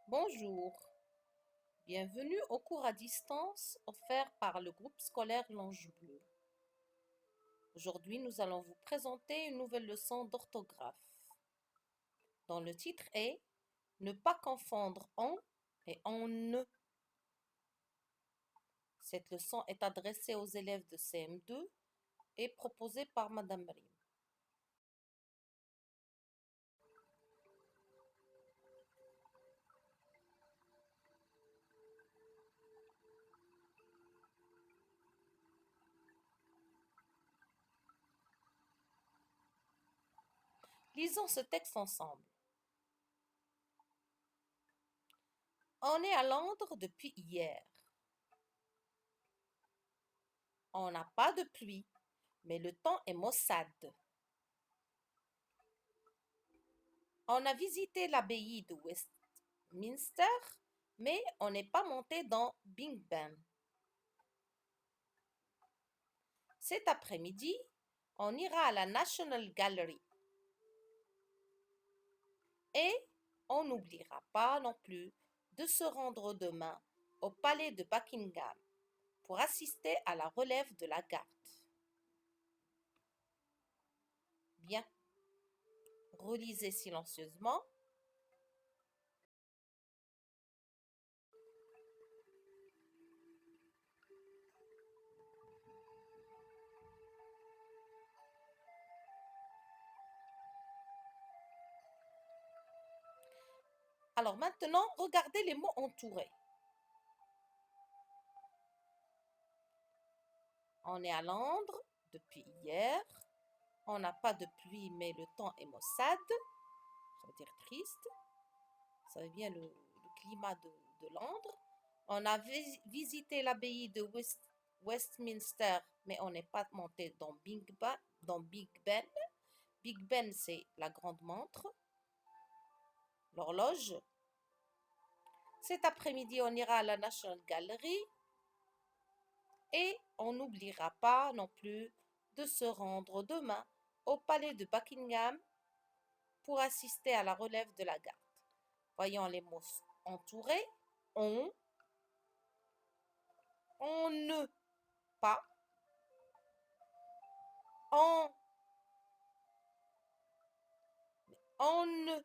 Bonjour, bienvenue au cours à distance offert par le groupe scolaire l'Ange Bleu. Aujourd'hui, nous allons vous présenter une nouvelle leçon d'orthographe, dont le titre est « Ne pas confondre on et on ne ». Cette leçon est adressée aux élèves de CM2 et proposée par Madame Rim. Lisons ce texte ensemble. On est à Londres depuis hier. On n'a pas de pluie, mais le temps est maussade. On a visité l'abbaye de Westminster, mais on n'est pas monté dans Big Ben. Cet après-midi, on ira à la National Gallery. Et on n'oubliera pas non plus de se rendre demain au palais de Buckingham pour assister à la relève de la garde. Bien, relisez silencieusement. Alors maintenant, regardez les mots entourés. On est à Londres depuis hier. On n'a pas de pluie, mais le temps est maussade. Ça veut dire triste. Ça veut bien le climat de Londres. On a visité l'abbaye de Westminster, mais on n'est pas monté dans Big Ben. Big Ben, c'est la grande montre, l'horloge. Cet après-midi, on ira à la National Gallery et on n'oubliera pas non plus de se rendre demain au palais de Buckingham pour assister à la relève de la garde. Voyons les mots entourés. On ne pas, on ne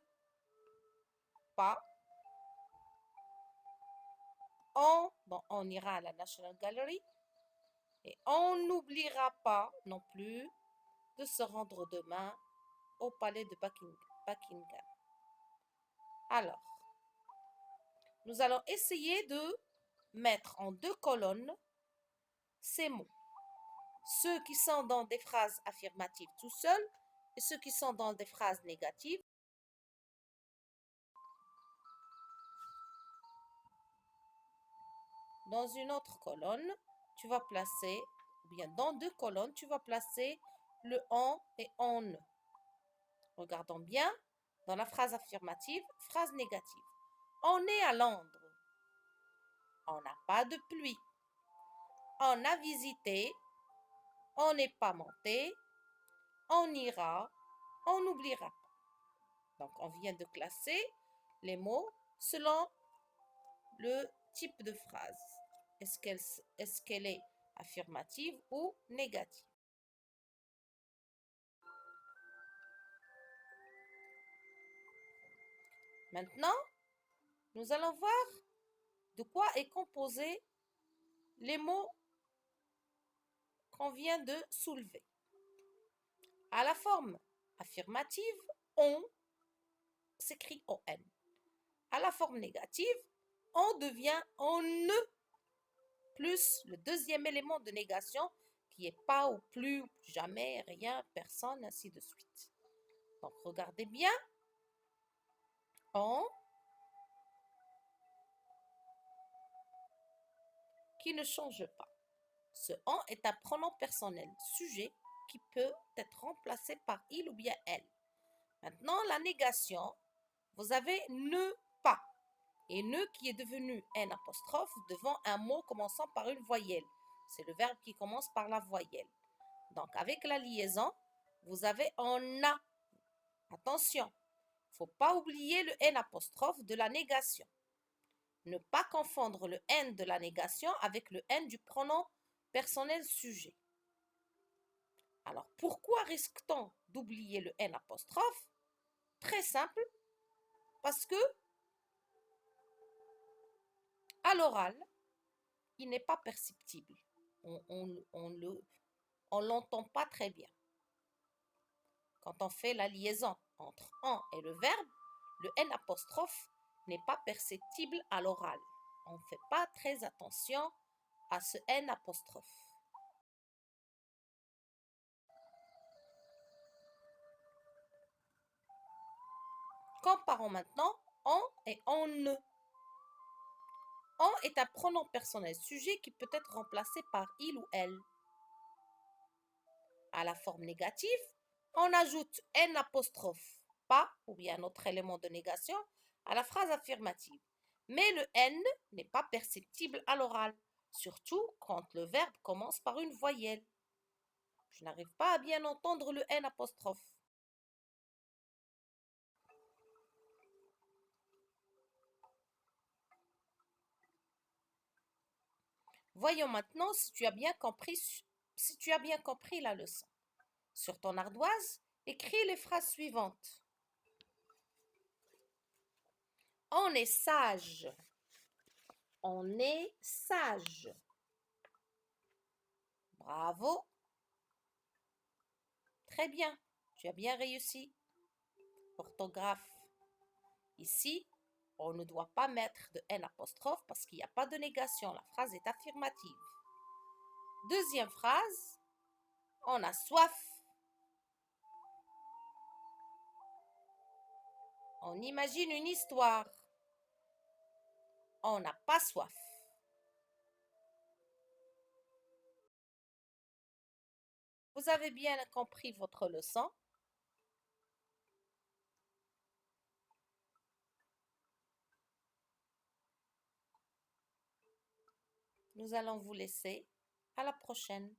pas, on ira à la National Gallery et on n'oubliera pas non plus de se rendre demain au palais de Buckingham. Alors, nous allons essayer de mettre en deux colonnes ces mots. Ceux qui sont dans des phrases affirmatives tout seuls et ceux qui sont dans des phrases négatives. Dans une autre colonne, tu vas placer, ou bien dans deux colonnes, tu vas placer le on et on. Regardons bien, dans la phrase affirmative, phrase négative. On est à Londres. On n'a pas de pluie. On a visité. On n'est pas monté. On ira. On n'oubliera pas. Donc, on vient de classer les mots selon le type de phrase. Est-ce qu'elle est affirmative ou négative? Maintenant, nous allons voir de quoi est composé les mots qu'on vient de soulever. À la forme affirmative, on s'écrit on. À la forme négative, on devient on ne plus le deuxième élément de négation qui est pas ou plus, jamais, rien, personne, ainsi de suite. Donc, regardez bien. On qui ne change pas. Ce on est un pronom personnel, sujet, qui peut être remplacé par il ou bien elle. Maintenant, la négation, vous avez ne pas. et ne qui est devenu N apostrophe devant un mot commençant par une voyelle. C'est le verbe qui commence par la voyelle. Donc, avec la liaison, vous avez en a. Attention, il ne faut pas oublier le N apostrophe de la négation. Ne pas confondre le N de la négation avec le N du pronom personnel sujet. Alors, pourquoi risque-t-on d'oublier le N apostrophe? Très simple, parce que à l'oral, il n'est pas perceptible. On l'entend pas très bien. Quand on fait la liaison entre en et le verbe, le N apostrophe n'est pas perceptible à l'oral. On ne fait pas très attention à ce N apostrophe. Comparons maintenant en et en ne. En est un pronom personnel sujet qui peut être remplacé par il ou elle. À la forme négative, on ajoute N apostrophe pas ou bien un autre élément de négation à la phrase affirmative. Mais le N n'est pas perceptible à l'oral, surtout quand le verbe commence par une voyelle. Je n'arrive pas à bien entendre le N apostrophe. Voyons maintenant si tu as bien compris la leçon. Sur ton ardoise, écris les phrases suivantes. On est sage. On est sage. Bravo. Très bien, tu as bien réussi. Orthographe. Ici, on ne doit pas mettre de N apostrophe parce qu'il n'y a pas de négation. La phrase est affirmative. Deuxième phrase, on a soif. On imagine une histoire. On n'a pas soif. Vous avez bien compris votre leçon. Nous allons vous laisser. À la prochaine.